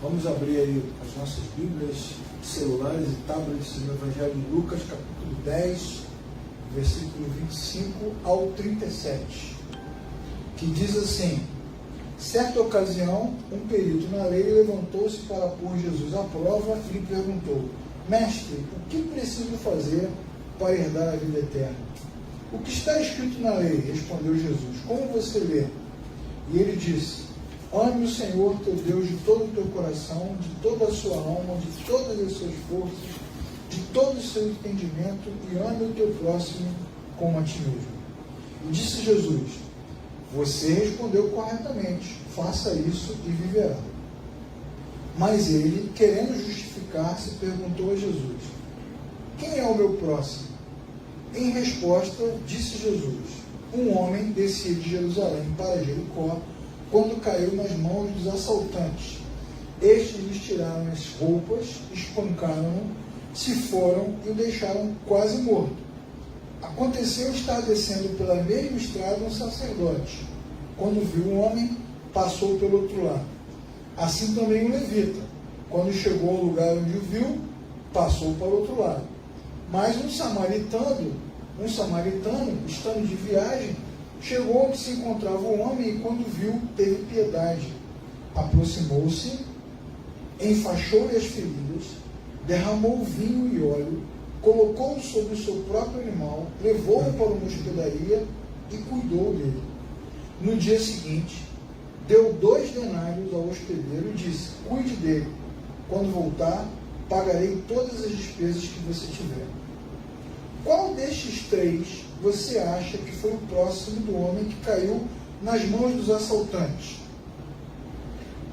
Vamos abrir aí as nossas Bíblias, celulares e tablets no Evangelho de Lucas, capítulo 10, versículo 25 ao 37, que diz assim: certa ocasião, um perito na lei levantou-se para pôr Jesus à prova e lhe perguntou: mestre, o que preciso fazer para herdar a vida eterna? O que está escrito na lei? Respondeu Jesus. Como você lê? E ele disse: ame o Senhor teu Deus de todo o teu coração, de toda a sua alma, de todas as suas forças, de todo o seu entendimento, e ame o teu próximo como a ti mesmo. E disse Jesus: você respondeu corretamente, faça isso e viverá. Mas ele, querendo justificar-se, perguntou a Jesus: quem é o meu próximo? Em resposta, disse Jesus: um homem descia de Jerusalém para Jericó, quando caiu nas mãos dos assaltantes. Estes lhe tiraram as roupas, espancaram-no, se foram e o deixaram quase morto. Aconteceu estar descendo pela mesma estrada um sacerdote. Quando viu o homem, passou pelo outro lado. Assim também o levita. Quando chegou ao lugar onde o viu, passou para o outro lado. Mas um samaritano, estando de viagem, chegou onde se encontrava o homem e, quando viu, teve piedade. Aproximou-se, enfaixou-lhe as feridas, derramou vinho e óleo, colocou-o sobre o seu próprio animal, levou-o para uma hospedaria e cuidou dele. No dia seguinte, deu 2 denários ao hospedeiro e disse: cuide dele. Quando voltar, pagarei todas as despesas que você tiver. Qual destes 3 você acha que foi o próximo do homem que caiu nas mãos dos assaltantes?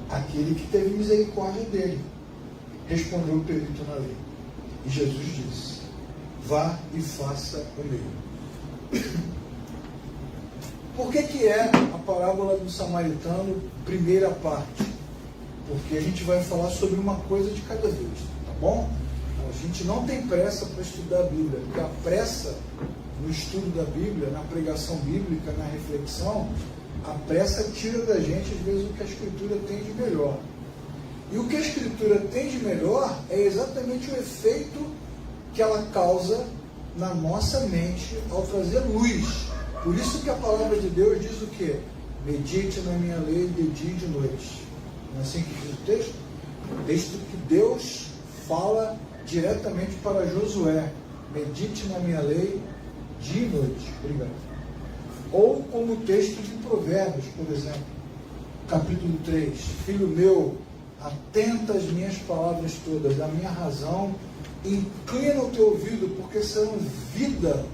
Aquele que teve misericórdia dele, respondeu o perito na lei. E Jesus disse: vá e faça o mesmo. Por que é a parábola do samaritano, primeira parte? Porque a gente vai falar sobre uma coisa de cada vez, tá bom? A gente não tem pressa para estudar a Bíblia, porque a pressa no estudo da Bíblia, na pregação bíblica, na reflexão, a pressa tira da gente, às vezes, o que a Escritura tem de melhor. E o que a Escritura tem de melhor é exatamente o efeito que ela causa na nossa mente ao trazer luz. Por isso que a palavra de Deus diz o quê? Medite na minha lei de dia e de noite. Não é assim que diz o texto? O texto que Deus fala diretamente para Josué: medite na minha lei dia e noite. Obrigado. Ou como o texto de Provérbios, por exemplo, capítulo 3: filho meu, atenta às minhas palavras todas, à minha razão, inclina o teu ouvido, porque serão vida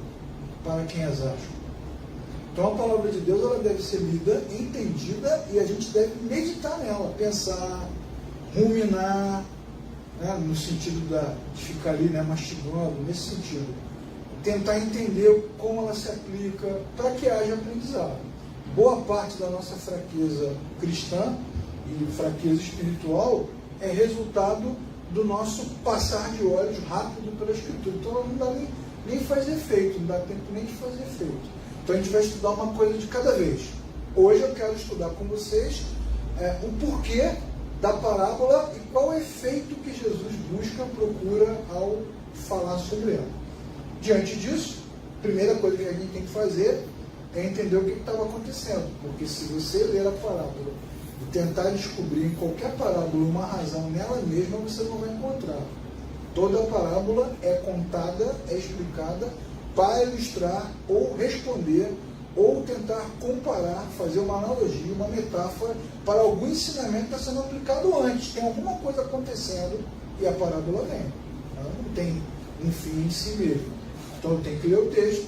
para quem as acha. Então a palavra de Deus, ela deve ser lida, entendida, e a gente deve meditar nela, pensar, ruminar, né, no sentido de ficar ali, né, mastigando, nesse sentido. Tentar entender como ela se aplica para que haja aprendizado. Boa parte da nossa fraqueza cristã e fraqueza espiritual é resultado do nosso passar de olhos rápido pela Escritura. Então não dá nem faz efeito, não dá tempo nem de fazer efeito. Então a gente vai estudar uma coisa de cada vez. Hoje eu quero estudar com vocês o porquê da parábola e qual o efeito que Jesus procura ao falar sobre ela. Diante disso, a primeira coisa que a gente tem que fazer é entender o que estava acontecendo. Porque se você ler a parábola e tentar descobrir em qualquer parábola uma razão nela mesma, você não vai encontrar. Toda a parábola é contada, é explicada para ilustrar ou responder ou tentar comparar, fazer uma analogia, uma metáfora para algum ensinamento que está sendo aplicado antes. Tem alguma coisa acontecendo e a parábola vem. Ela não tem um fim em si mesmo. Então eu tenho que ler o texto,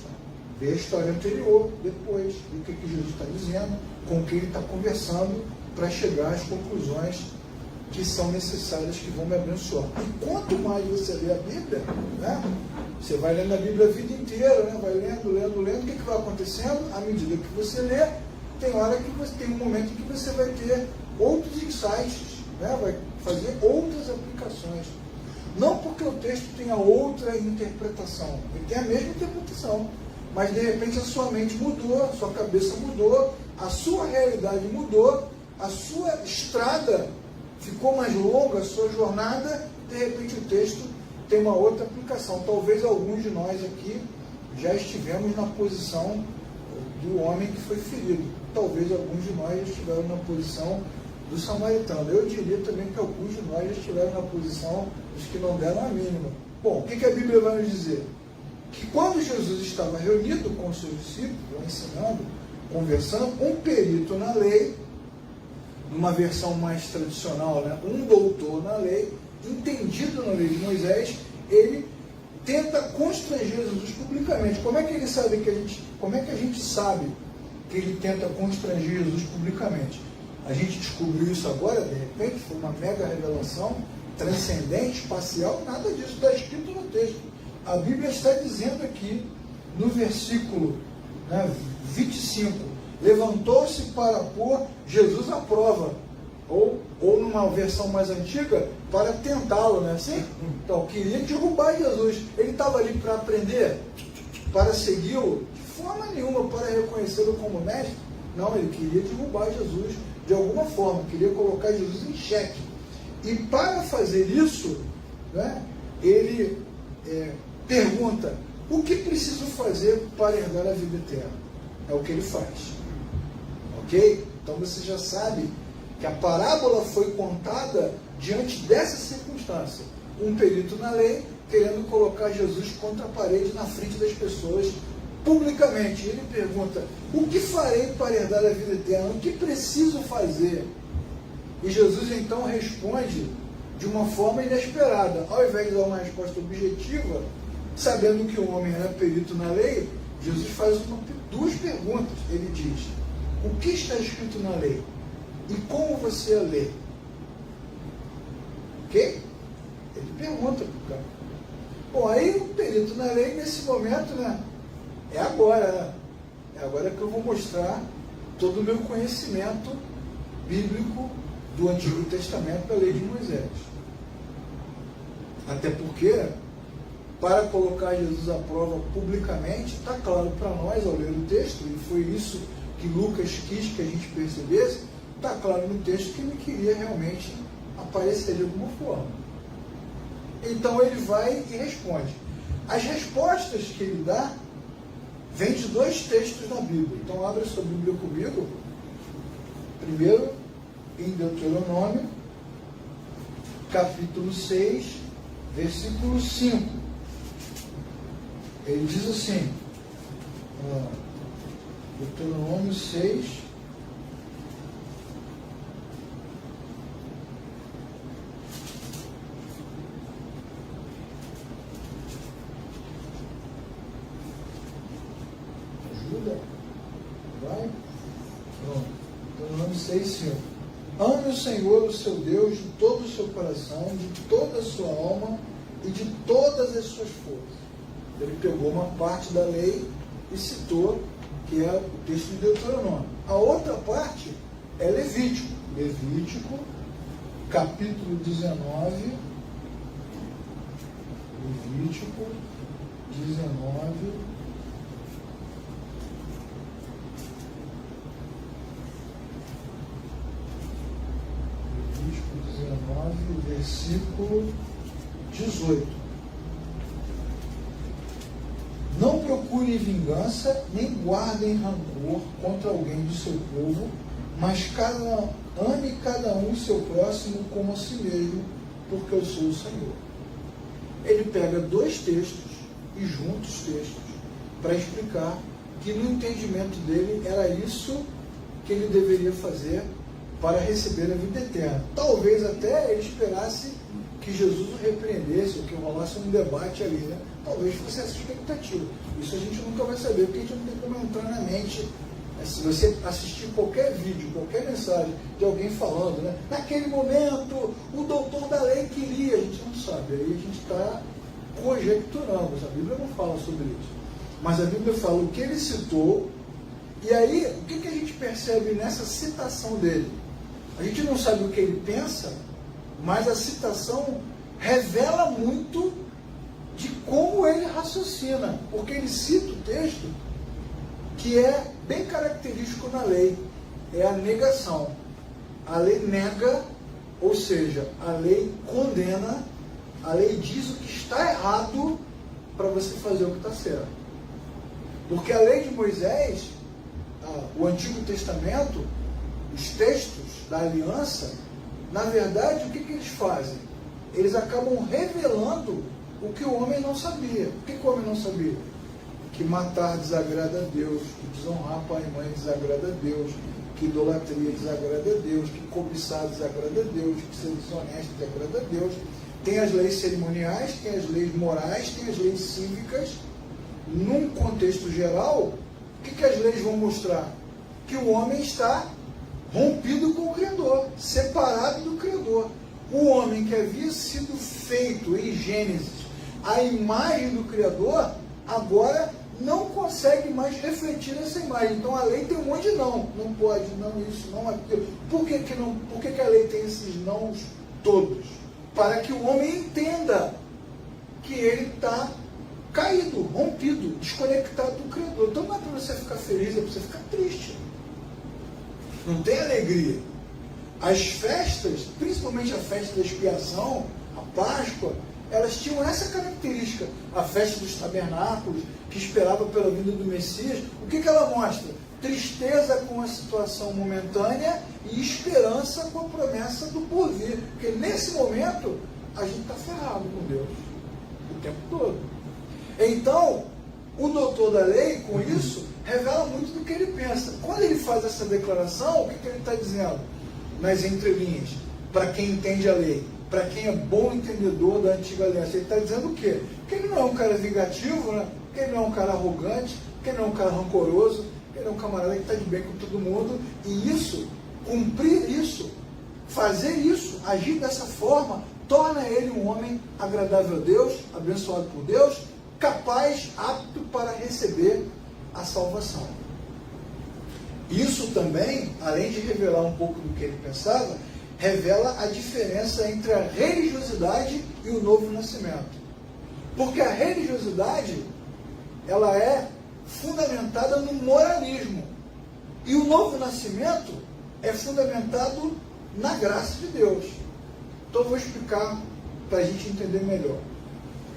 ver a história anterior, depois, ver o que Jesus está dizendo, com quem ele está conversando, para chegar às conclusões que são necessárias, que vão me abençoar. E quanto mais você lê a Bíblia, né, você vai lendo a Bíblia a vida inteira, né, vai lendo, o que vai acontecendo? À medida que você lê, tem hora que você tem um momento em que você vai ter outros insights, né, vai fazer outras aplicações. Não porque o texto tenha outra interpretação, ele tem a mesma interpretação, mas de repente a sua mente mudou, a sua cabeça mudou, a sua realidade mudou, a sua estrada ficou mais longa a sua jornada, de repente o texto tem uma outra aplicação. Talvez alguns de nós aqui já estivemos na posição do homem que foi ferido. Talvez alguns de nós já estiveram na posição do samaritano. Eu diria também que alguns de nós já estiveram na posição dos que não deram a mínima. Bom, o que a Bíblia vai nos dizer? Que quando Jesus estava reunido com os seus discípulos, ensinando, conversando, um perito na lei, numa versão mais tradicional, né, um doutor na lei, entendido na lei de Moisés, ele tenta constranger Jesus publicamente. Como é que ele sabe como é que a gente sabe que ele tenta constranger Jesus publicamente? A gente descobriu isso agora, de repente, foi uma mega revelação, transcendente, espacial, nada disso está escrito no texto. A Bíblia está dizendo aqui, no versículo 25, levantou-se para pôr Jesus à prova, ou numa versão mais antiga, para tentá-lo, não é assim? Então, queria derrubar Jesus. Ele estava ali para aprender, para segui-lo, de forma nenhuma para reconhecê-lo como mestre. Não, ele queria derrubar Jesus de alguma forma, queria colocar Jesus em xeque. E para fazer isso, né, ele pergunta: o que preciso fazer para herdar a vida eterna? É o que ele faz. Ok? Então você já sabe que a parábola foi contada diante dessa circunstância. Um perito na lei querendo colocar Jesus contra a parede na frente das pessoas publicamente. Ele pergunta: o que farei para herdar a vida eterna? O que preciso fazer? E Jesus então responde de uma forma inesperada. Ao invés de dar uma resposta objetiva, sabendo que o homem era perito na lei, Jesus faz duas perguntas. Ele diz: o que está escrito na lei? E como você a lê? Ok? Ele pergunta para o cara. Bom, aí o perito na lei, nesse momento, né? É agora, né? É agora que eu vou mostrar todo o meu conhecimento bíblico do Antigo Testamento, da lei de Moisés. Até porque, para colocar Jesus à prova publicamente, está claro para nós, ao ler o texto, e foi isso que Lucas quis que a gente percebesse, está claro no texto que ele queria realmente aparecer de alguma forma. Então ele vai e responde. As respostas que ele dá vêm de dois textos na Bíblia. Então abra sua Bíblia comigo. Primeiro, em Deuteronômio, capítulo 6, versículo 5. Ele diz assim, Deuteronômio 6, ajuda? Vai? Pronto. Deuteronômio 6, 5. Ame o Senhor, o seu Deus, de todo o seu coração, de toda a sua alma e de todas as suas forças. Ele pegou uma parte da lei e citou, que é o texto de Deuteronômio. A outra parte é Levítico. Levítico, capítulo 19. Levítico 19. Levítico 19, versículo 18. Não procurem vingança, nem guardem rancor contra alguém do seu povo, mas ame cada um seu próximo como a si mesmo, porque eu sou o Senhor. Ele pega dois textos e junta os textos para explicar que no entendimento dele era isso que ele deveria fazer para receber a vida eterna. Talvez até ele esperasse que Jesus o repreendesse, ou que rolasse um debate ali, né? Talvez fosse essa expectativa. Isso a gente nunca vai saber, porque a gente não tem como entrar na mente. Se você assistir qualquer vídeo, qualquer mensagem de alguém falando, né? Naquele momento, o doutor da lei queria, a gente não sabe. Aí a gente está conjecturando. A Bíblia não fala sobre isso. Mas a Bíblia fala o que ele citou, e aí, o que a gente percebe nessa citação dele? A gente não sabe o que ele pensa, mas a citação revela muito de como ele raciocina, porque ele cita o texto que é bem característico na lei, é a negação. A lei nega Ou seja, a lei condena, a lei diz o que está errado para você fazer o que está certo. Porque a lei de Moisés, o Antigo Testamento, os textos da aliança, na verdade, o que eles fazem? Eles acabam revelando o que o homem não sabia. O que o homem não sabia? Que matar desagrada a Deus, que desonrar pai e mãe desagrada a Deus, que idolatria desagrada a Deus, que cobiçar desagrada a Deus, que ser desonesto desagrada a Deus. Tem as leis cerimoniais, tem as leis morais, tem as leis cívicas. Num contexto geral, o que as leis vão mostrar? Que o homem está rompido com o Criador, separado do Criador. O homem que havia sido feito em Gênesis à imagem do Criador, agora não consegue mais refletir essa imagem. Então a lei tem um monte de não. Não pode, não isso, não aquilo. Por que que a lei tem esses nãos todos? Para que o homem entenda que ele está caído, rompido, desconectado do Criador. Então não é para você ficar feliz, é para você ficar triste. Não tem alegria. As festas, principalmente a festa da expiação, a Páscoa, elas tinham essa característica. A festa dos tabernáculos, que esperava pela vinda do Messias, o que ela mostra? Tristeza com a situação momentânea e esperança com a promessa do porvir. Porque nesse momento, a gente está ferrado com Deus. O tempo todo. Então, o doutor da lei, com isso, revela muito do que ele pensa. Quando ele faz essa declaração, o que ele está dizendo? Nas entrelinhas, para quem entende a lei, para quem é bom entendedor da antiga aliança, ele está dizendo o quê? Que ele não é um cara vingativo, né? Que ele não é um cara arrogante, que ele não é um cara rancoroso, que ele é um camarada que está de bem com todo mundo, e isso, cumprir isso, fazer isso, agir dessa forma, torna ele um homem agradável a Deus, abençoado por Deus, capaz, apto para receber a salvação. Isso também, além de revelar um pouco do que ele pensava, revela a diferença entre a religiosidade e o novo nascimento. Porque a religiosidade, ela é fundamentada no moralismo. E o novo nascimento é fundamentado na graça de Deus. Então eu vou explicar para a gente entender melhor.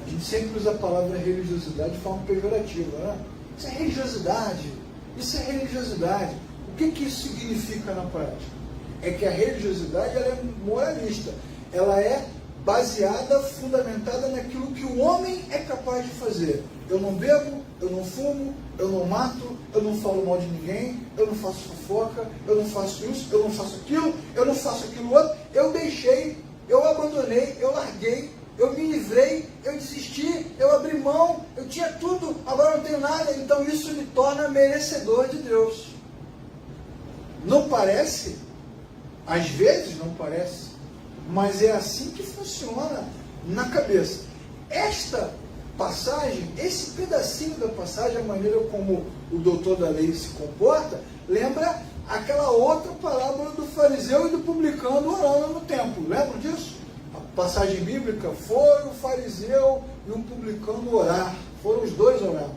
A gente sempre usa a palavra religiosidade de forma pejorativa, né? Isso é religiosidade. Isso é religiosidade. O que isso significa na prática? É que a religiosidade ela é moralista. Ela é baseada, fundamentada naquilo que o homem é capaz de fazer. Eu não bebo, eu não fumo, eu não mato, eu não falo mal de ninguém, eu não faço fofoca, eu não faço isso, eu não faço aquilo, eu não faço aquilo outro. Eu deixei, eu abandonei, eu larguei, eu me livrei, eu desisti, eu abri mão, eu tinha tudo, agora não tenho nada, então isso me torna merecedor de Deus. Não parece? Às vezes não parece, mas é assim que funciona na cabeça. Esta passagem, esse pedacinho da passagem, a maneira como o doutor da lei se comporta, lembra aquela outra parábola do fariseu e do publicano orando no templo. Lembram disso? Passagem bíblica, foi o fariseu e um publicano orar. Foram os dois orar.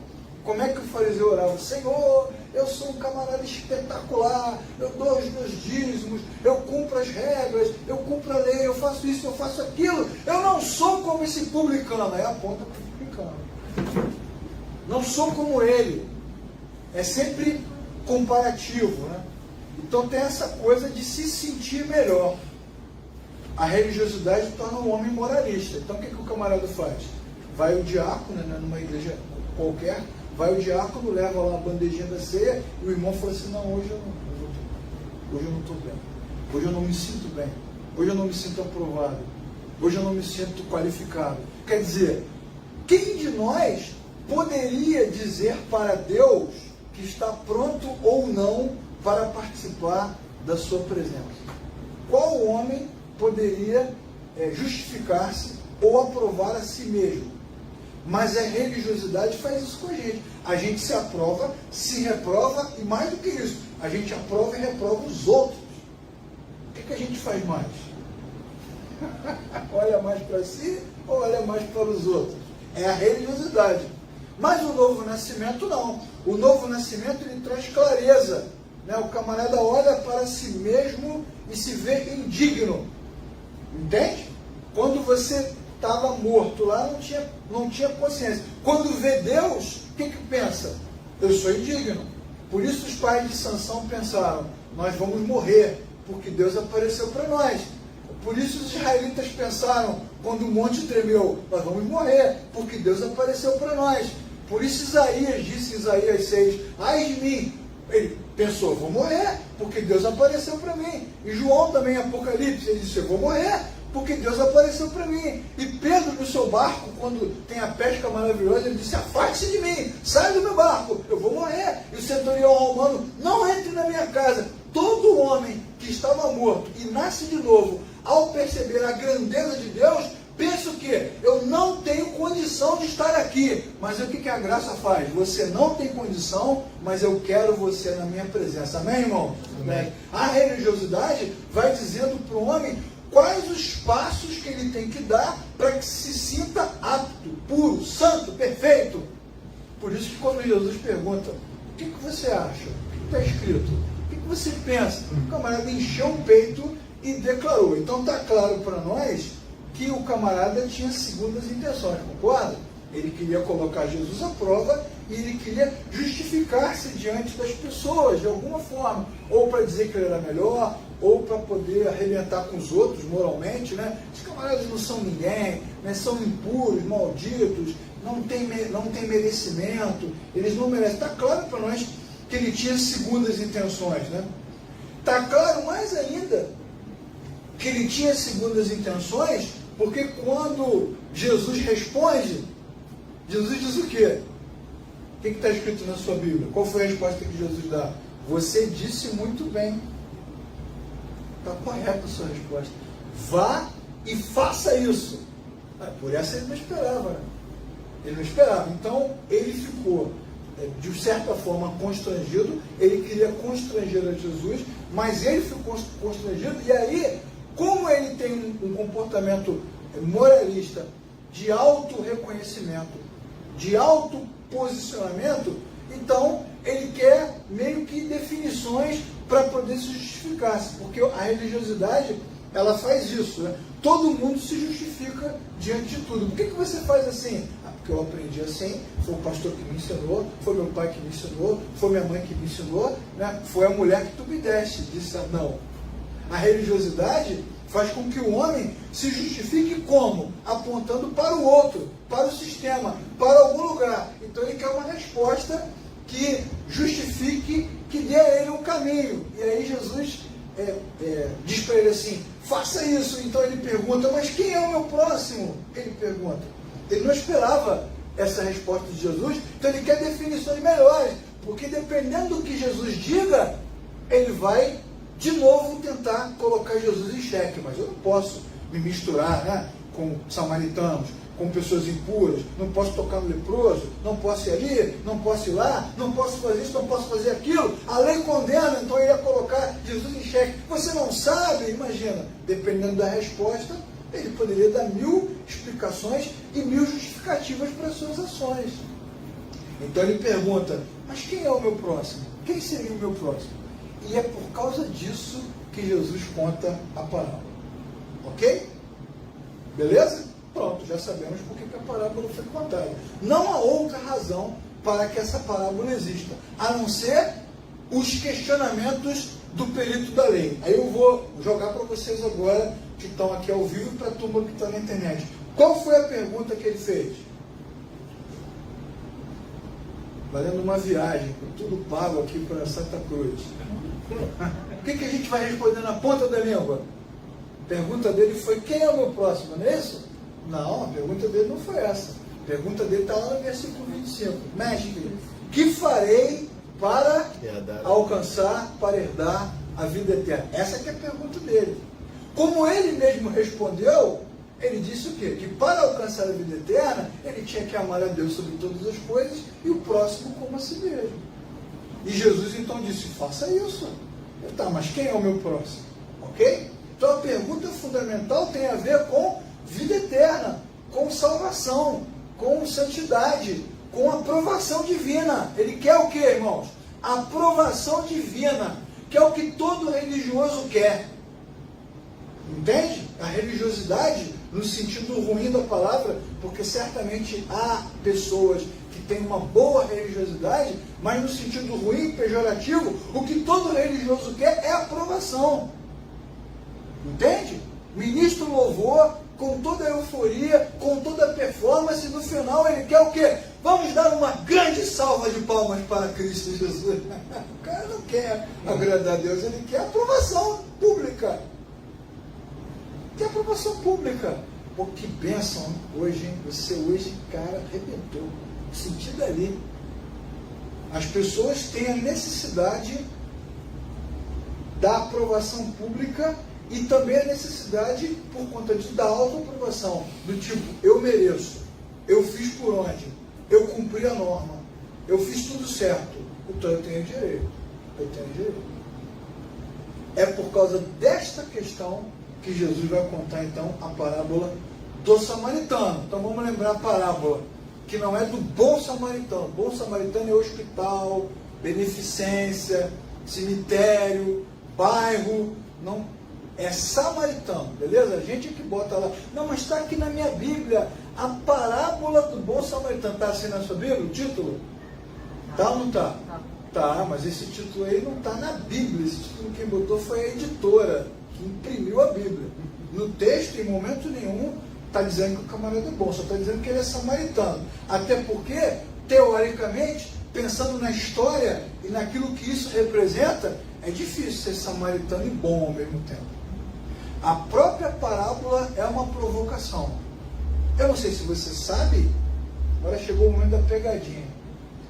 Como é que o fariseu orava? Senhor, eu sou um camarada espetacular, eu dou os meus dízimos, eu cumpro as regras, eu cumpro a lei, eu faço isso, eu faço aquilo. Eu não sou como esse publicano. Aí aponta para o publicano. Não sou como ele. É sempre comparativo, né? Então tem essa coisa de se sentir melhor. A religiosidade torna o homem moralista. Então o que o camarada faz? Vai o diácono, né, numa igreja qualquer, vai o diácono, leva lá a bandejinha da ceia, e o irmão fala assim, não, hoje eu não estou bem. Hoje eu não me sinto bem. Hoje eu não me sinto aprovado. Hoje eu não me sinto qualificado. Quer dizer, quem de nós poderia dizer para Deus que está pronto ou não para participar da sua presença? Qual homem poderia justificar-se ou aprovar a si mesmo? Mas a religiosidade faz isso com a gente. A gente se aprova, se reprova, e mais do que isso, a gente aprova e reprova os outros. O que a gente faz mais? Olha mais para si ou olha mais para os outros? É a religiosidade. Mas o novo nascimento não. O novo nascimento ele traz clareza. Né? O camarada olha para si mesmo e se vê indigno. Entende? Quando você estava morto lá, não tinha consciência. Quando vê Deus, o que pensa? Eu sou indigno. Por isso os pais de Sansão pensaram, nós vamos morrer, porque Deus apareceu para nós. Por isso os israelitas pensaram, quando o monte tremeu, nós vamos morrer, porque Deus apareceu para nós. Por isso Isaías disse em Isaías 6, ai de mim. Ele pensou, vou morrer, porque Deus apareceu para mim. E João também, em Apocalipse, ele disse, eu vou morrer, porque Deus apareceu para mim. E Pedro, no seu barco, quando tem a pesca maravilhosa, ele disse, afaste-se de mim, sai do meu barco, eu vou morrer. E o centurião romano, não entre na minha casa. Todo homem que estava morto e nasce de novo, ao perceber a grandeza de Deus, pensa o quê? Eu não tenho condição de estar aqui. Mas o que a graça faz? Você não tem condição, mas eu quero você na minha presença. Amém, irmão? Amém. A religiosidade vai dizendo para o homem quais os passos que ele tem que dar para que se sinta apto, puro, santo, perfeito. Por isso que quando Jesus pergunta, o que você acha? O que está escrito? O que você pensa? O camarada encheu o peito e declarou. Então está claro para nós que o camarada tinha segundas intenções, concorda? Ele queria colocar Jesus à prova e ele queria justificar-se diante das pessoas, de alguma forma, ou para dizer que ele era melhor, ou para poder arrebentar com os outros moralmente, né? Os camaradas não são ninguém, né? São impuros, malditos, não tem merecimento, eles não merecem. Está claro para nós que ele tinha segundas intenções, né? Está claro mais ainda que ele tinha segundas intenções, porque quando Jesus responde, Jesus diz o quê? O que está escrito na sua Bíblia? Qual foi a resposta que Jesus dá? Você disse muito bem. Está correta a sua resposta. Vá e faça isso. Por essa ele não esperava, né? Ele não esperava. Então, ele ficou, de certa forma, constrangido. Ele queria constranger a Jesus, mas ele ficou constrangido. E aí, como ele tem um comportamento moralista, de auto-reconhecimento, de auto-posicionamento, então ele quer meio que definições para poder se justificar, porque a religiosidade, ela faz isso, né? Todo mundo se justifica diante de tudo. Por que você faz assim? Porque eu aprendi assim, foi o pastor que me ensinou, foi meu pai que me ensinou, foi minha mãe que me ensinou, né? Foi a mulher que tu me deste, disse não. A religiosidade faz com que o homem se justifique como? Apontando para o outro, para o sistema, para algum lugar. Então ele quer uma resposta que justifique, que dê a ele um caminho. E aí Jesus diz para ele assim, faça isso. Então ele pergunta, mas quem é o meu próximo? Ele pergunta. Ele não esperava essa resposta de Jesus, então ele quer definições melhores, porque dependendo do que Jesus diga, ele vai de novo tentar colocar Jesus em xeque. Mas eu não posso me misturar, né, com samaritanos, com pessoas impuras, não posso tocar no leproso, não posso ir ali, não posso ir lá, não posso fazer isso, não posso fazer aquilo, a lei condena, então eu ia colocar Jesus em xeque. Você não sabe, imagina, dependendo da resposta, ele poderia dar 1000 explicações e 1000 justificativas para as suas ações. Então ele pergunta, mas quem é o meu próximo? Quem seria o meu próximo? E é por causa disso que Jesus conta a parábola. Ok? Beleza? Pronto, já sabemos por que a parábola foi contada. Não há outra razão para que essa parábola exista, a não ser os questionamentos do perito da lei. Aí eu vou jogar para vocês agora, que estão aqui ao vivo, e para a turma que está na internet. Qual foi a pergunta que ele fez? Valendo uma viagem, com tudo pago aqui para Santa Cruz. O que a gente vai responder na ponta da língua? A pergunta dele foi, quem é o meu próximo, não é isso? Não, a pergunta dele não foi essa. A pergunta dele está lá no versículo 25. Mestre, que farei para alcançar, para herdar a vida eterna? Essa que é a pergunta dele. Como ele mesmo respondeu, ele disse o quê? Que para alcançar a vida eterna, ele tinha que amar a Deus sobre todas as coisas e o próximo como a si mesmo. E Jesus então disse, faça isso. Tá, mas quem é o meu próximo? Ok? Então a pergunta fundamental tem a ver com vida eterna, com salvação, com santidade, com aprovação divina. Ele quer o quê, irmãos? Aprovação divina, que é o que todo religioso quer. Entende? a religiosidade no sentido ruim da palavra, porque certamente há pessoas que têm uma boa religiosidade, mas no sentido ruim, pejorativo, o que todo religioso quer é aprovação. Entende? Ministro louvor, com toda a euforia, com toda a performance, no final ele quer o quê? Vamos dar uma grande salva de palmas para Cristo Jesus. O cara não quer agradar a Deus, ele quer aprovação pública. Quer aprovação pública. Pô, que bênção hoje, hein? Você hoje, cara, arrebentou. Sentido ali. As pessoas têm a necessidade da aprovação pública e também a necessidade, por conta disso, da autoaprovação. Do tipo, eu mereço, eu fiz por onde, eu cumpri a norma, eu fiz tudo certo, então eu tenho direito. Eu tenho direito. É por causa desta questão que Jesus vai contar, então, a parábola do samaritano. Então vamos lembrar a parábola, que não é do bom samaritano. Bom samaritano é hospital, beneficência, cemitério, bairro, não é samaritano, beleza? A gente é que bota lá, não, mas está aqui na minha Bíblia, a parábola do bom samaritano. Está assim na sua Bíblia, o título? Tá ou não está? Tá, mas esse título aí não está na Bíblia. Esse título quem botou foi a editora que imprimiu a Bíblia. No texto, em momento nenhum, está dizendo que o camarada é bom, só está dizendo que ele é samaritano. Até porque, teoricamente, pensando na história e naquilo que isso representa, é difícil ser samaritano e bom ao mesmo tempo. A própria parábola é uma provocação. Eu não sei se você sabe, agora chegou o momento da pegadinha.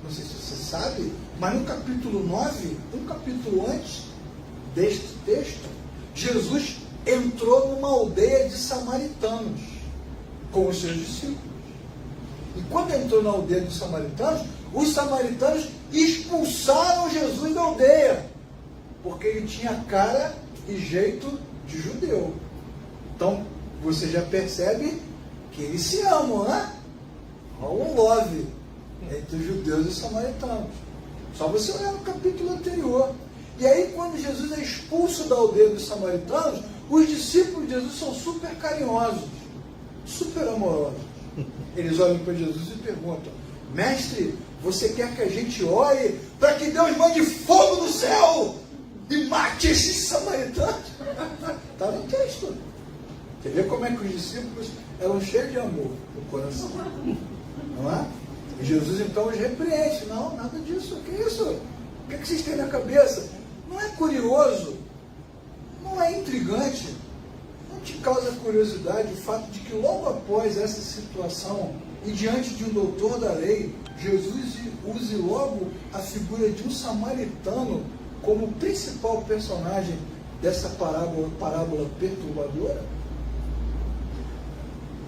Não sei se você sabe, mas no capítulo 9, um capítulo antes deste texto, Jesus entrou numa aldeia de samaritanos com os seus discípulos. E quando entrou na aldeia dos samaritanos, os samaritanos expulsaram Jesus da aldeia, porque ele tinha cara e jeito de judeu. Então, você já percebe que eles se amam, né? Há um love entre os judeus e os samaritanos. Só você olhar no capítulo anterior. E aí, quando Jesus é expulso da aldeia dos samaritanos, os discípulos de Jesus são super carinhosos, super amorosos. Eles olham para Jesus e perguntam: mestre, você quer que a gente ore para que Deus mande fogo do céu e mate esses samaritanos? Está no texto. Você vê como é que os discípulos eram cheios de amor no coração, não é? E Jesus então os repreende: não, nada disso, o que é isso? O que vocês têm na cabeça? Não é curioso? Não é intrigante? Não te causa curiosidade o fato de que logo após essa situação e diante de um doutor da lei, Jesus use logo a figura de um samaritano como principal personagem dessa parábola perturbadora?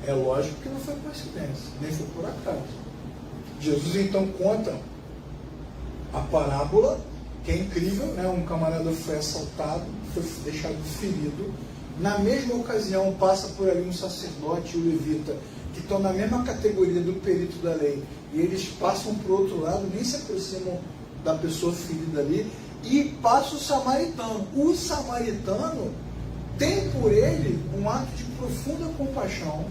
É lógico que não foi coincidência, nem foi por acaso. Jesus então conta a parábola, que é incrível, né? Um camarada foi assaltado, foi deixado ferido. Na mesma ocasião passa por ali um sacerdote e um levita, que estão na mesma categoria do perito da lei, e eles passam para o outro lado, nem se aproximam da pessoa ferida ali, e passa o samaritano. O samaritano tem por ele um ato de profunda compaixão,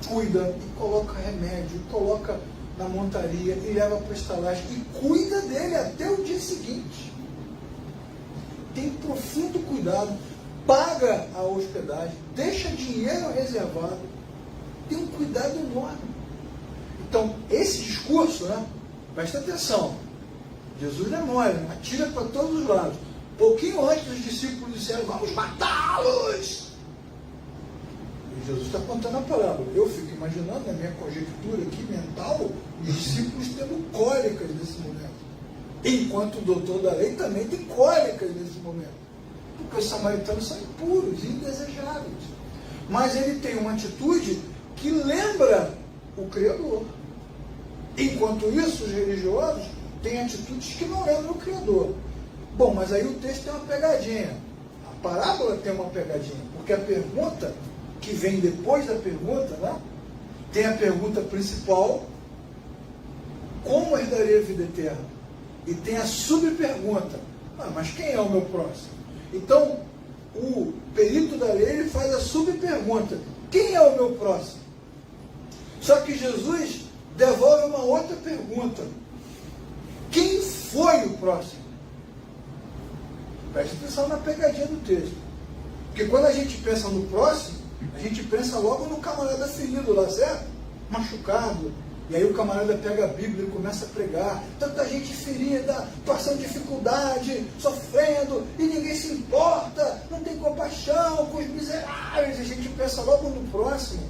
cuida e coloca remédio, coloca na montaria e leva para a estalagem e cuida dele até o dia seguinte. Tem profundo cuidado, paga a hospedagem, deixa dinheiro reservado, tem um cuidado enorme. Então, esse discurso, né? Presta atenção, Jesus não é mole, atira para todos os lados. Pouquinho antes, os discípulos disseram: vamos matá-los. E Jesus está contando a parábola. Eu fico imaginando, na minha conjectura aqui mental, os discípulos tendo cólicas nesse momento. Enquanto o doutor da lei também tem cólicas nesse momento. Porque os samaritanos são impuros e indesejáveis. Mas ele tem uma atitude que lembra o Criador. Enquanto isso, os religiosos têm atitudes que não lembram o Criador. Bom, mas aí o texto tem uma pegadinha. A parábola tem uma pegadinha. Porque a pergunta que vem depois da pergunta, né? Tem a pergunta principal: como herdarei a vida eterna? E tem a subpergunta: mas quem é o meu próximo? Então, o perito da lei ele faz a subpergunta: quem é o meu próximo? Só que Jesus devolve uma outra pergunta: quem foi o próximo? Preste atenção na pegadinha do texto. Porque quando a gente pensa no próximo, a gente pensa logo no camarada ferido lá, certo? Machucado. E aí o camarada pega a Bíblia e começa a pregar. Tanta gente ferida, passando dificuldade, sofrendo, e ninguém se importa, não tem compaixão com os miseráveis. A gente pensa logo no próximo,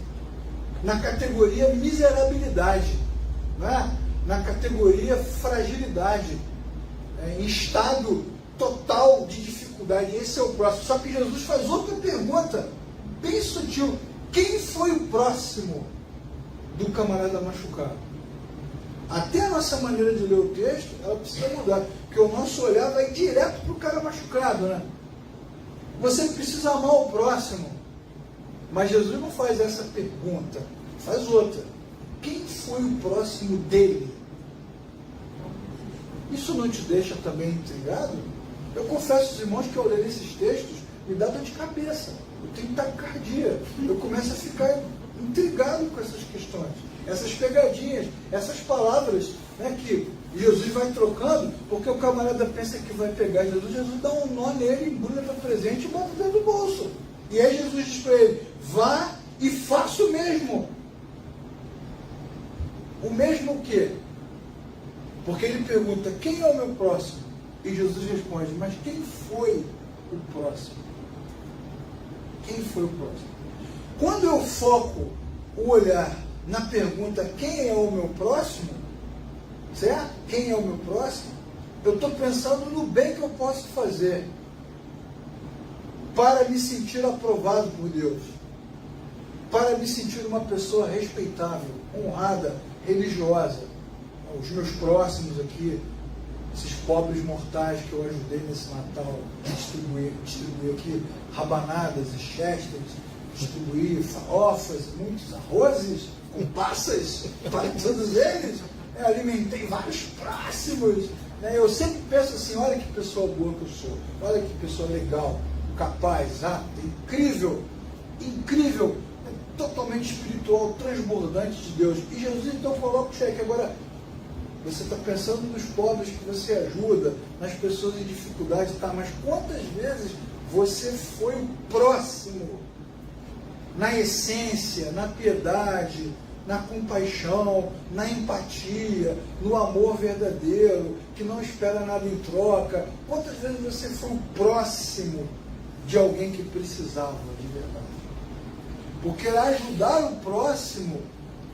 na categoria miserabilidade, né? Na categoria fragilidade, em estado total de dificuldade. Esse é o próximo. Só que Jesus faz outra pergunta, bem sutil: quem foi o próximo do camarada machucado? Até a nossa maneira de ler o texto, ela precisa mudar, porque o nosso olhar vai direto para o cara machucado, né? Você precisa amar o próximo, mas Jesus não faz essa pergunta, faz outra: quem foi o próximo dele? Isso não te deixa também intrigado? Eu confesso aos irmãos que ao ler esses textos me dá dor de cabeça, eu tenho taquicardia, eu começo a ficar intrigado com essas questões, essas pegadinhas, essas palavras, né, que Jesus vai trocando, porque o camarada pensa que vai pegar Jesus. Jesus dá um nó nele, embrulha para presente e bota dentro do bolso. E aí Jesus diz para ele: vá e faça o mesmo. O mesmo o quê? Porque ele pergunta: quem é o meu próximo? E Jesus responde: mas quem foi o próximo? Quem foi o próximo? Quando eu foco o olhar na pergunta: quem é o meu próximo? Certo? Quem é o meu próximo? Eu estou pensando no bem que eu posso fazer para me sentir aprovado por Deus, para me sentir uma pessoa respeitável, honrada, religiosa. Os meus próximos aqui, esses pobres mortais que eu ajudei nesse Natal, distribuir aqui rabanadas e chesters, distribuir farofas, muitos arrozes com passas para todos eles, alimentei vários próximos, né? Eu sempre penso assim: olha que pessoa boa que eu sou, olha que pessoa legal, capaz, apta, incrível, incrível, totalmente espiritual, transbordante de Deus. E Jesus então coloca o cheque. Agora, você está pensando nos pobres que você ajuda, nas pessoas em dificuldade, tá? Mas quantas vezes você foi o próximo na essência, na piedade, na compaixão, na empatia, no amor verdadeiro, que não espera nada em troca? Quantas vezes você foi o próximo de alguém que precisava de verdade? Porque ajudar o próximo,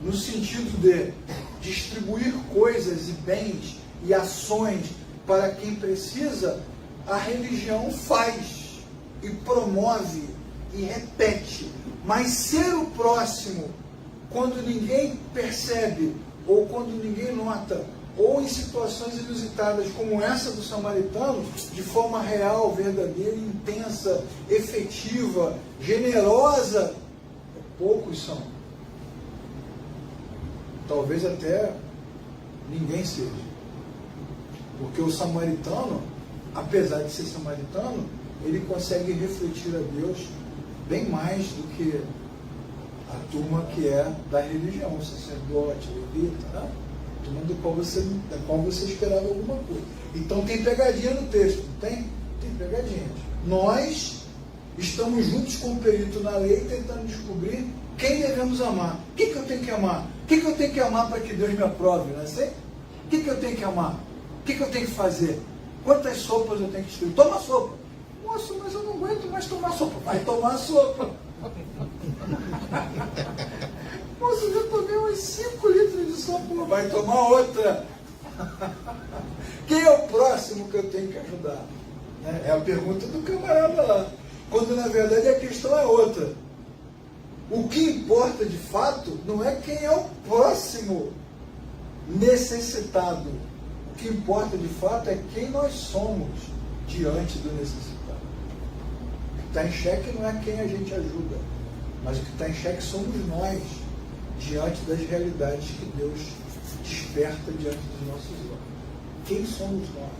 no sentido de distribuir coisas e bens e ações para quem precisa, a religião faz e promove e repete. Mas ser o próximo, quando ninguém percebe, ou quando ninguém nota, ou em situações inusitadas como essa do samaritano, de forma real, verdadeira, intensa, efetiva, generosa, poucos são. Talvez até ninguém seja. Porque o samaritano, apesar de ser samaritano, ele consegue refletir a Deus bem mais do que a turma que é da religião, o sacerdote, o levita, né? A turma da qual você esperava alguma coisa. Então tem pegadinha no texto, não tem? Tem pegadinha. Nós estamos juntos com o perito na lei, tentando descobrir quem devemos amar. O que eu tenho que amar? O que eu tenho que amar para que Deus me aprove? Não é assim? O que eu tenho que amar? O que eu tenho que fazer? Quantas sopas eu tenho que distribuir? Toma sopa. Moço, mas eu não aguento mais tomar sopa. Vai tomar sopa. Moço, eu já tomei uns 5 litros de sopa. Vai tomar outra. Quem é o próximo que eu tenho que ajudar? É a pergunta do camarada lá. Quando na verdade a questão é outra. O que importa de fato não é quem é o próximo necessitado. O que importa de fato é quem nós somos diante do necessitado. O que está em xeque não é quem a gente ajuda, mas o que está em xeque somos nós diante das realidades que Deus desperta diante dos nossos olhos. Quem somos nós?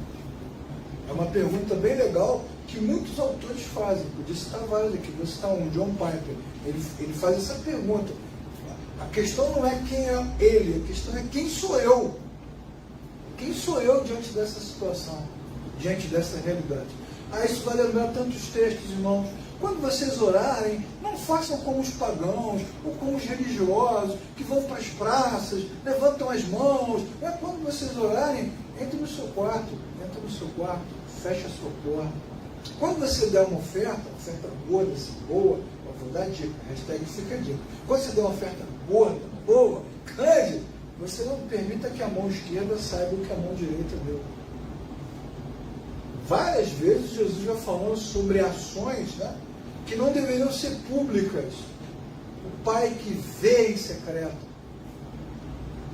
É uma pergunta bem legal que muitos autores fazem. Podia citar vários aqui, vou citar um, John Piper. Ele faz essa pergunta. A questão não é quem é ele, a questão é quem sou eu. Quem sou eu diante dessa situação, diante dessa realidade? Isso vai lembrar tantos textos, irmãos. Quando vocês orarem, não façam como os pagãos ou como os religiosos que vão para as praças, levantam as mãos. Quando vocês orarem, entre no seu quarto, feche a sua porta. Quando você der uma oferta gorda, boa, eu vou dar dica, hashtag fica dica. Quando você der uma oferta gorda, boa, grande, você não permita que a mão esquerda saiba o que a mão direita deu. Várias vezes Jesus já falando sobre ações, né, que não deveriam ser públicas. O Pai que vê em secreto.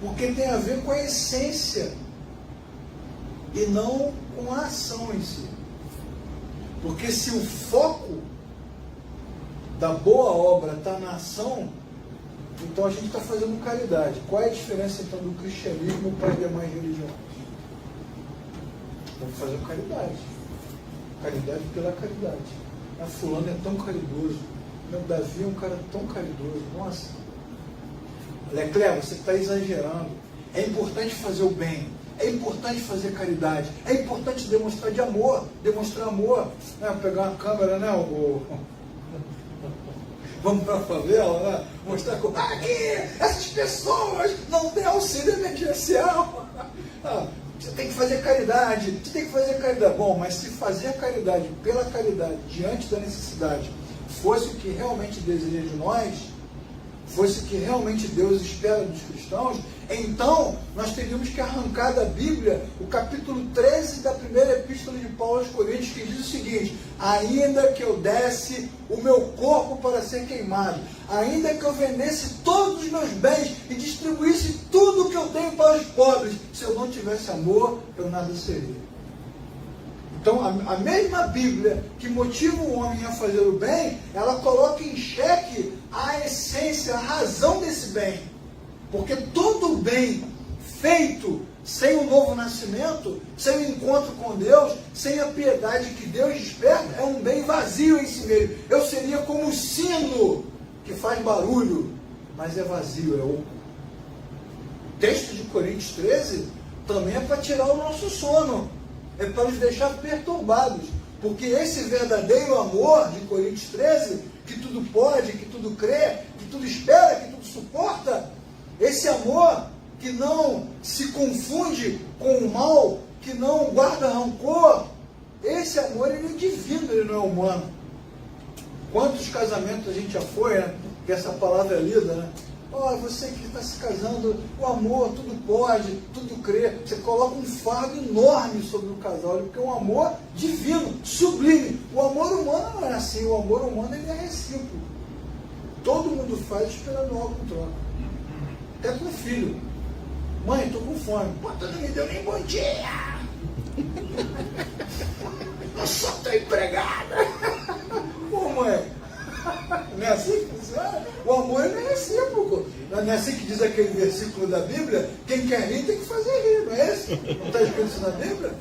Porque tem a ver com a essência e não com a ação em si. Porque se o foco da boa obra está na ação, então a gente está fazendo caridade. Qual é a diferença então do cristianismo para as demais religiões? Vamos fazer caridade. Caridade pela caridade. A fulano é tão caridoso. Meu Davi é um cara tão caridoso. Nossa. Leclerc, você está exagerando. É importante fazer o bem. É importante fazer caridade. É importante demonstrar demonstrar amor. Né? Pegar uma câmera, né? Vamos para a favela, né? Mostrar que aqui, essas pessoas não têm auxílio emergencial. Você tem que fazer caridade, Bom, mas se fazer a caridade pela caridade, diante da necessidade, fosse o que realmente deseja de nós, fosse o que realmente Deus espera dos cristãos, então nós teríamos que arrancar da Bíblia o capítulo 13 da primeira epístola de Paulo aos Coríntios, que diz o seguinte: ainda que eu desse o meu corpo para ser queimado, ainda que eu vendesse todos os meus bens e distribuísse tudo o que eu tenho para os pobres, se eu não tivesse amor, eu nada seria. Então, a mesma Bíblia que motiva o homem a fazer o bem, ela coloca em xeque a essência, a razão desse bem. Porque todo bem feito sem o novo nascimento, sem o encontro com Deus, sem a piedade que Deus desperta, é um bem vazio em si mesmo. Eu seria como um sino que faz barulho, mas é vazio, é oco. O texto de Coríntios 13 também é para tirar o nosso sono. É para nos deixar perturbados, porque esse verdadeiro amor de Coríntios 13, que tudo pode, que tudo crê, que tudo espera, que tudo suporta, esse amor que não se confunde com o mal, que não guarda rancor, esse amor ele é divino, ele não é humano. Quantos casamentos a gente já foi, né? Que essa palavra é lida, né? Você que está se casando, o amor, tudo pode, tudo crê. Você coloca um fardo enorme sobre o casal, porque é um amor divino, sublime. O amor humano não é assim, o amor humano ele é recíproco. Todo mundo faz esperando algo em troca. Até com o filho. Mãe, estou com fome. Tu não me deu nem bom dia. Eu só estou empregada. Pô, mãe. Não é assim que funciona? O amor não é recíproco. Não é assim que diz aquele versículo da Bíblia? Quem quer rir tem que fazer rir, não é esse? Não está escrito isso na Bíblia?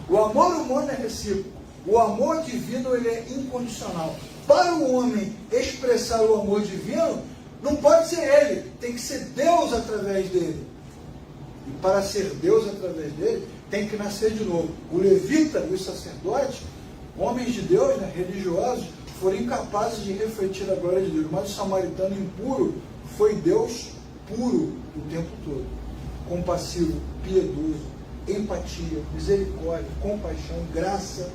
O amor humano é recíproco. O amor divino ele é incondicional. Para o homem expressar o amor divino, não pode ser ele, tem que ser Deus através dele. E para ser Deus através dele, tem que nascer de novo. O levita e os sacerdotes, homens de Deus, né, religiosos, foram incapazes de refletir a glória de Deus. Mas o samaritano impuro foi Deus puro o tempo todo. Compassivo, piedoso, empatia, misericórdia, compaixão, graça,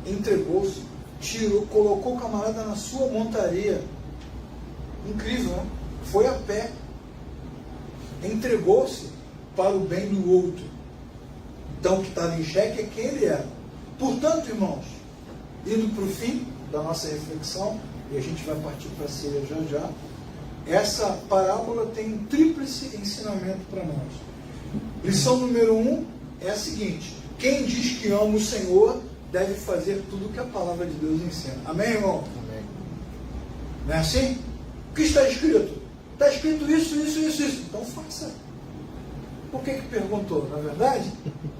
entregou-se, tirou, colocou o camarada na sua montaria. Incrível, né? Foi a pé. Entregou-se para o bem do outro. Então o que estava em xeque é quem ele era. Portanto, irmãos, indo para o fim da nossa reflexão, e a gente vai partir para a ceia já já, essa parábola tem um tríplice ensinamento para nós. Lição número 1 é a seguinte: quem diz que ama o Senhor deve fazer tudo o que a palavra de Deus ensina. Amém, irmão? Amém. Não é assim? O que está escrito? Está escrito isso. Então faça. Por que perguntou? Na verdade,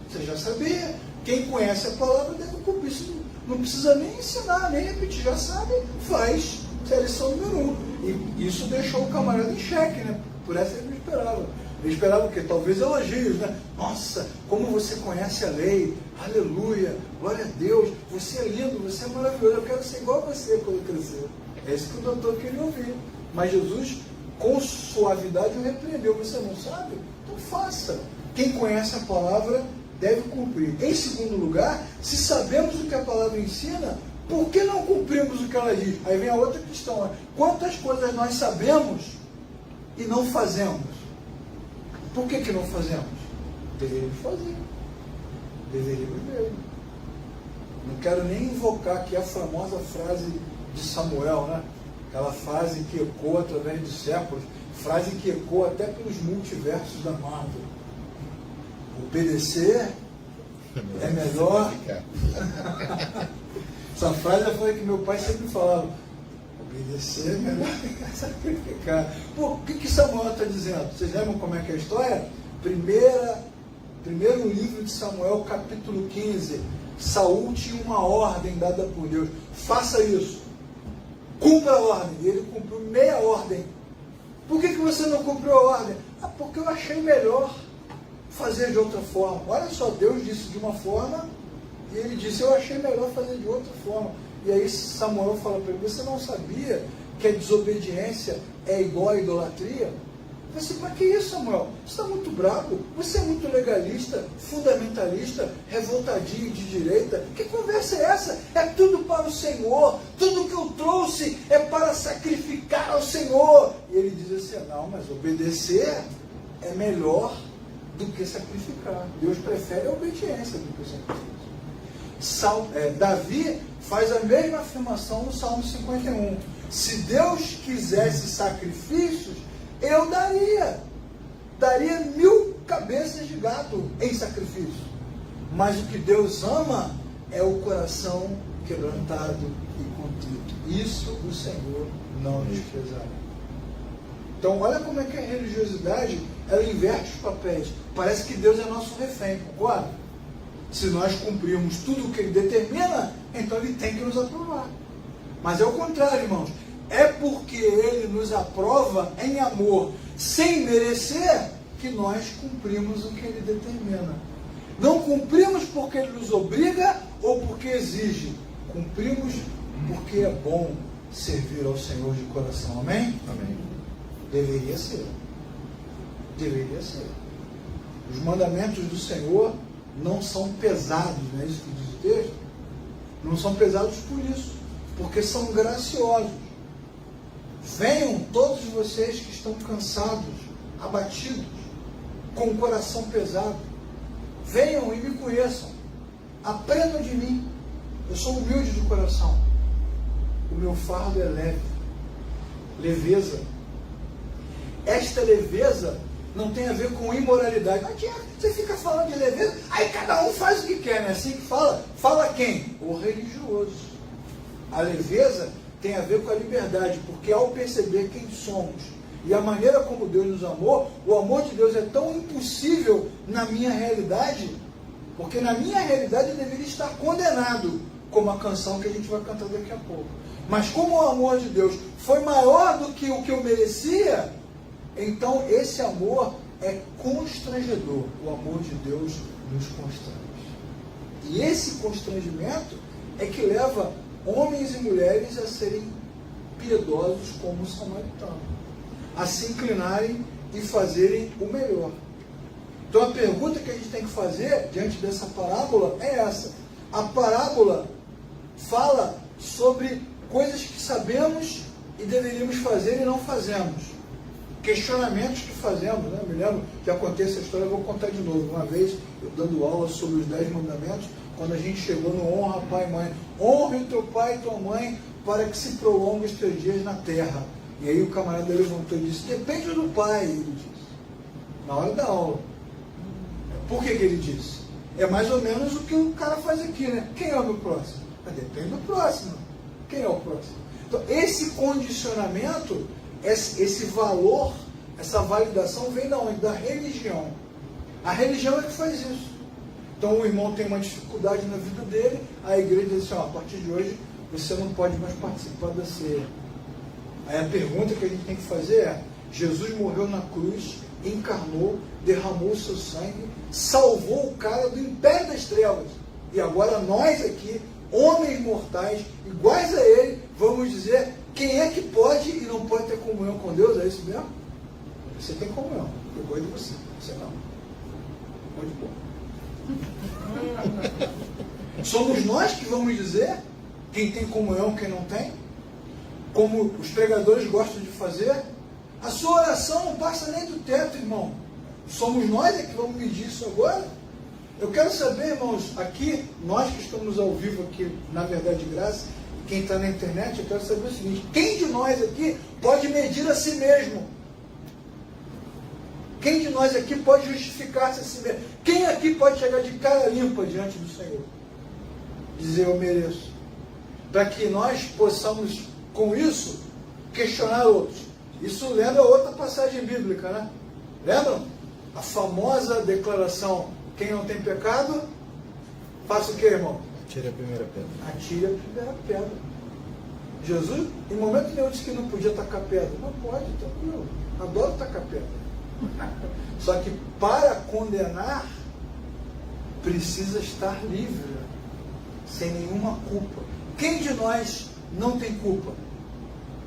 você já sabia. Quem conhece a palavra deve cumprir. Isso não precisa nem ensinar, nem repetir. Já sabe, faz. Essa é a lição número 1. E isso deixou o camarada em xeque, né? Por essa ele não esperava. Ele esperava o quê? Talvez elogios, né? Nossa, como você conhece a lei. Aleluia. Glória a Deus. Você é lindo, você é maravilhoso. Eu quero ser igual a você quando crescer. É isso que o doutor queria ouvir. Mas Jesus, com suavidade, o repreendeu. Você não sabe? Então faça. Quem conhece a palavra deve cumprir. Em segundo lugar, se sabemos o que a palavra ensina, por que não cumprimos o que ela diz? Aí vem a outra questão. Quantas coisas nós sabemos e não fazemos? Por que não fazemos? Deveríamos fazer. Deveríamos mesmo. Não quero nem invocar aqui a famosa frase de Samuel, né? Aquela frase que ecoa através dos séculos, frase que ecoa até pelos multiversos da Marvel. Obedecer é melhor. Essa frase foi que meu pai sempre falava. Obedecer é melhor que sacrificar. Pô, o que Samuel está dizendo? Vocês lembram como é que é a história? Primeiro livro de Samuel, capítulo 15. Saul tinha uma ordem dada por Deus. Faça isso. Cumpra a ordem. E ele cumpriu meia ordem. Por que você não cumpriu a ordem? Porque eu achei melhor fazer de outra forma. Olha só, Deus disse de uma forma e ele disse, eu achei melhor fazer de outra forma. E aí Samuel fala para ele, você não sabia que a desobediência é igual à idolatria? Você, para que isso, Samuel? Você está muito bravo, você é muito legalista, fundamentalista, revoltadinho de direita. Que conversa é essa? É tudo para o Senhor, tudo que eu trouxe é para sacrificar ao Senhor. E ele diz assim, não, mas obedecer é melhor do que sacrificar. Deus prefere a obediência do que o sacrifício. Davi faz a mesma afirmação no Salmo 51. Se Deus quisesse sacrifícios, eu daria 1000 cabeças de gado em sacrifício. Mas o que Deus ama é o coração quebrantado e contrito. Isso o Senhor não desprezará. Então, olha como é que a religiosidade, ela inverte os papéis. Parece que Deus é nosso refém, concorda? Se nós cumprirmos tudo o que Ele determina, então Ele tem que nos aprovar. Mas é o contrário, irmãos. É porque Ele nos aprova em amor, sem merecer, que nós cumprimos o que Ele determina. Não cumprimos porque Ele nos obriga ou porque exige. Cumprimos porque é bom servir ao Senhor de coração. Amém? Amém. Deveria ser. Deveria ser. Os mandamentos do Senhor não são pesados, não é isso que diz o texto? Não são pesados por isso, porque são graciosos. Venham todos vocês que estão cansados, abatidos, com o coração pesado. Venham e me conheçam. Aprendam de mim. Eu sou humilde de coração. O meu fardo é leve. Leveza. Esta leveza não tem a ver com imoralidade. Mas você fica falando de leveza, aí cada um faz o que quer, não é assim que fala? Fala quem? O religioso. A leveza tem a ver com a liberdade, porque ao perceber quem somos e a maneira como Deus nos amou, o amor de Deus é tão impossível na minha realidade, porque na minha realidade eu deveria estar condenado, como a canção que a gente vai cantar daqui a pouco. Mas como o amor de Deus foi maior do que o que eu merecia, então esse amor é constrangedor. O amor de Deus nos constrange. E esse constrangimento é que leva homens e mulheres a serem piedosos como o samaritano, a se inclinarem e fazerem o melhor. Então a pergunta que a gente tem que fazer diante dessa parábola é essa. A parábola fala sobre coisas que sabemos e deveríamos fazer e não fazemos. Questionamentos que fazemos, né? Eu me lembro, já contei essa história, eu vou contar de novo. Uma vez, eu dando aula sobre os 10 mandamentos, quando a gente chegou no honra pai e mãe. Honre o teu pai e tua mãe para que se prolongue os teus dias na terra. E aí o camarada levantou e disse, depende do pai, ele disse. Na hora da aula. Por que ele disse? É mais ou menos o que o cara faz aqui, né? Quem é o meu próximo? Mas depende do próximo. Quem é o próximo? Então, esse condicionamento, esse valor, essa validação vem da onde? Da religião. A religião é que faz isso. Então o irmão tem uma dificuldade na vida dele, a igreja diz assim, ó, a partir de hoje você não pode mais participar da ceia. Aí a pergunta que a gente tem que fazer é, Jesus morreu na cruz, encarnou, derramou o seu sangue, salvou o cara do império das trevas. E agora nós aqui, homens mortais, iguais a ele, vamos dizer quem é que pode e não pode ter comunhão com Deus, é isso mesmo? Você tem comunhão, eu gosto de você, você não. Muito bom. Somos nós que vamos dizer quem tem comunhão, quem não tem? Como os pregadores gostam de fazer, a sua oração não passa nem do teto, irmão. Somos nós que vamos medir isso agora? Eu quero saber, irmãos, aqui, nós que estamos ao vivo aqui, na Verdade de Graça, quem está na internet, eu quero saber o seguinte, quem de nós aqui pode medir a si mesmo? Quem de nós aqui pode justificar-se a si mesmo? Quem aqui pode chegar de cara limpa diante do Senhor? Dizer, eu mereço. Para que nós possamos, com isso, questionar outros. Isso lembra outra passagem bíblica, né? Lembram? A famosa declaração, quem não tem pecado, faça o que, irmão? Atire a primeira pedra. Atire a primeira pedra. Jesus, em momento nenhum, disse que não podia tacar pedra. Não pode, tranquilo. Adoro tacar pedra. Só que para condenar, precisa estar livre, sem nenhuma culpa. Quem de nós não tem culpa?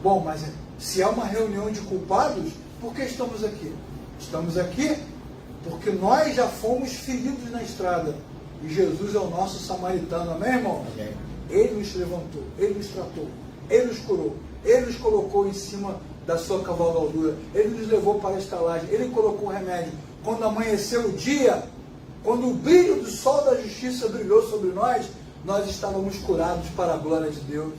Bom, mas se há uma reunião de culpados, por que estamos aqui? Estamos aqui porque nós já fomos feridos na estrada. E Jesus é o nosso samaritano, amém, irmão? Amém. Ele nos levantou, Ele nos tratou, Ele nos curou, Ele nos colocou em cima da sua cavalgadura, Ele nos levou para a estalagem, Ele colocou o remédio. Quando amanheceu o dia, quando o brilho do sol da justiça brilhou sobre nós, nós estávamos curados para a glória de Deus.